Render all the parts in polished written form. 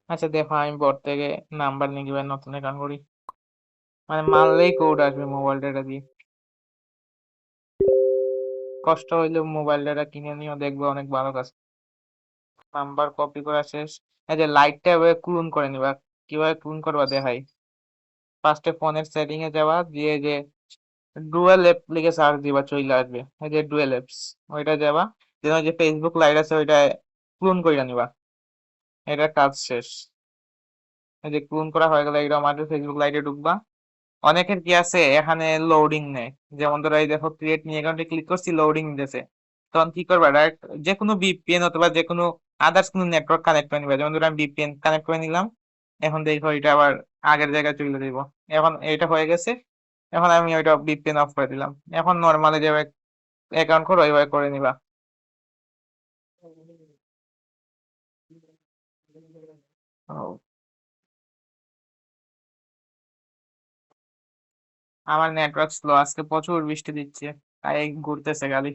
আচ্ছা দেখো, আমি বোর্ড থেকে নাম্বার নিয়ে কিভাবে নতুন অ্যাকাউন্ট করি। মানে মারলেই কোড আসবে মোবাইল ডেটা দিয়ে। কষ্ট হইলেও মোবাইল ডেটা কিনে নিও, দেখবে অনেক ভালো কাজ। নাম্বার কপি করা শেষ। এই যে লাইটটা এভাবে ক্লোন করে নিবা। কিভাবে ক্লোন করবা দেখাই। ফার্স্টে ফোনের সেটিং এ যাওয়া, দিয়ে যে ডুয়েল অ্যাপ লিখে সার্চ দিবা, চলে আসবে এই যে ডুয়েল অ্যাপস। ওইটা যাবা, যেন ওই যে ফেসবুক লাইট আছে ওইটা ক্লোন করে নিবা। এটা কাজ শেষ। এই যে ক্লোন করা হয়ে গেলে এটা আমাদের ফেসবুক লাইটে ঢুকবা। অনেকের কি আছে এখানে লোডিং নেই। যেমন ধরো এই দেখো, ক্রিয়েট নিউ অ্যাকাউন্টে ক্লিক করছি, লোডিং দিতেছে। তখন কি করবা, ডাইরেক্ট যে কোনো ভিপিএন অথবা যে কোনো আদার্স কোনো নেটওয়ার্ক কানেক্ট করে নিবা। যেমন ধরো আমি ভিপিএন কানেক্ট করে নিলাম। এখন দেখো এটা আবার আগের জায়গায় চলে দিব। এখন এটা হয়ে গেছে। এখন আমি ওইটা ভিপিএন অফ করে দিলাম। এখন নর্মালি যে অ্যাকাউন্ট করো ওইভাবে করে নিবা। ও, আমার নেটওয়ার্ক স্লো, আজকে প্রচুর বৃষ্টি দিচ্ছে, তাই ঘুরতেছে গাড়ি।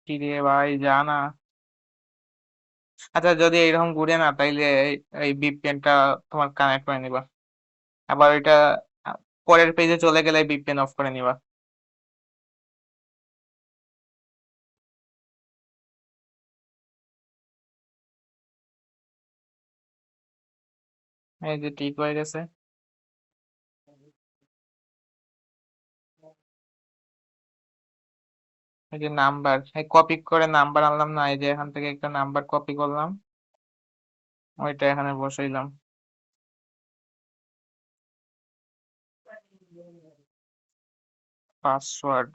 কি রে ভাই, জানা। আচ্ছা যদি এরকম ঘুরে না, তাইলে এই ভিপিএনটা তোমার কানেক্ট করে নিবা। আবার ওইটা আহ, পরের পেজে চলে গেলে ভিপিএন অফ করে নিবা। এই যে ঠিক হয়ে গেছে। এই যে নাম্বার, এই কপি করে নাম্বার আনলাম না, এই যে এখান থেকে একটা নাম্বার কপি করলাম, ওইটা এখানে বসাইলাম। পাসওয়ার্ড।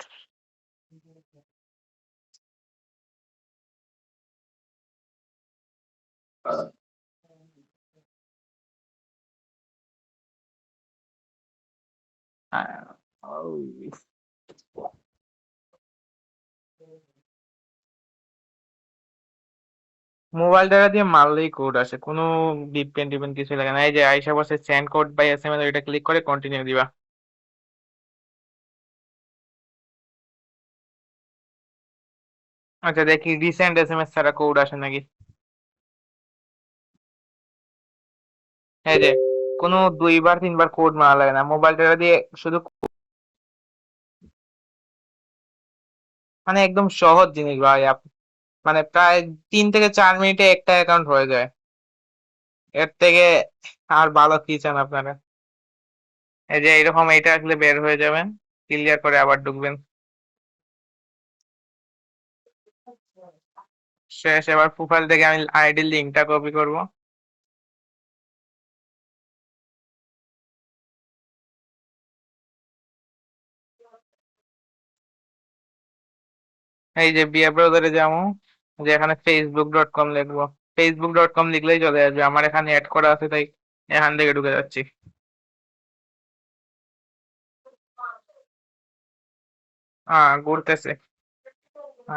মোবাইল ডাটা দিয়ে মারলেই কোড আসে, কোনো ভিপিএন টিপিএন কিছু লাগে না। এই যে আইসা বসে সেন্ড কোড বাই এসএমএস, ওইটা ক্লিক করে কন্টিনিউ দিবা। আচ্ছা দেখি রিসেন্ট এসএমএস ছাড়া কোড আসে নাকি। এই যে কোনো দুইবার তিনবার কোড মারা লাগে না মোবাইল ডাটা দিয়ে, শুধু মানে একদম সহজ জিনিস ভাই। মানে প্রায় 3 থেকে 4 মিনিটে একটা অ্যাকাউন্ট হয়ে যায়। এর থেকে আর ভালো কি চান আপনারা। এই যে এরকম এইটা আসলে বের হয়ে যাবেন, ক্লিয়ার করে আবার ঢুকবেন। শেষ। এবার প্রোফাইল থেকে আমি আইডি লিঙ্কটা কপি করব। এই যে বিয়া ব্রাউজারে যাবো, যে এখানে facebook.com লিখবো। facebook.com লিখলেই চলে আসবে, আমার এখানে অ্যাড করা আছে তাই এখান থেকে ঢুকে যাচ্ছি। ঘুরতেছে।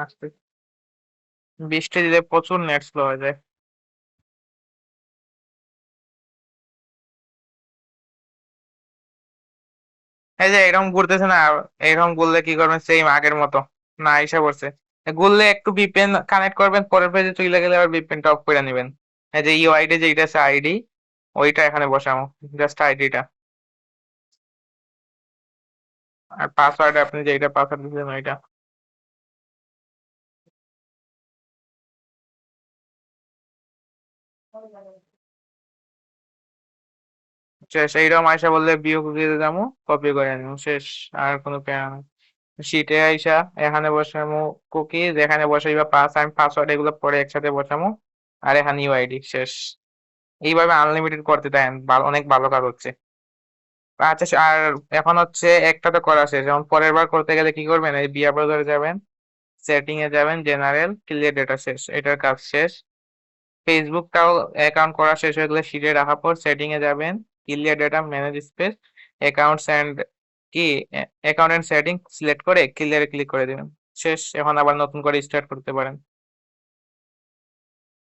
আসতে বৃষ্টি দিলে প্রচুর নেট স্লো হয়ে যায়। এই যে এরকম ঘুরতেছে না, এরকম ঘুরলে কি করবেন, সেম আগের মতো। না এসে পড়ছে। ঘুরলে একটু ভিপিএন কানেক্ট করবেন, পরের পেজে চলে গেলে আবার ভিপিএনটা অফ করে নেবেন। এই যে ইউআইডি যেটা আছে আইডি, ওইটা এখানে বসাবো, জাস্ট আইডিটা। আর পাসওয়ার্ড আপনি যেটা পাসওয়ার্ড দিচ্ছেন ওইটা। শেষ। এইরকম আইসা বললে বিয়োগ দিয়ে যাবো, কপি করে নিবো, শেষ। আর কোনো প্যারা নাই। শীটে আইসা এখানে বসামু কুকিজ, এখানে বসাইবা পাস, আমি পাসওয়ার্ড এগুলো পরে একসাথে বসামু। আর এখানে ইউআইডি, শেষ। এইভাবে আনলিমিটেড করতে দেন, ভালো, অনেক ভালো কাজ হচ্ছে। আচ্ছা আর এখন হচ্ছে একটা তো করা শেষ, যেমন পরের বার করতে গেলে কি করবেন, এই বিয়া ব্রাউজারে যাবেন, সেটিং এ যাবেন, জেনারেল, ক্লিয়ার ডেটা, শেষ। এটার কাজ শেষ। ফেসবুকটাও অ্যাকাউন্ট করা শেষ হয়ে গেলে শিটে রাখার পর সেটিং এ যাবেন, clear data, manage space, accounts and key account and setting select করে ক্লিয়ারে ক্লিক করে দিবেন। শেষ। এখন আবার নতুন করে স্টার্ট করতে পারেন।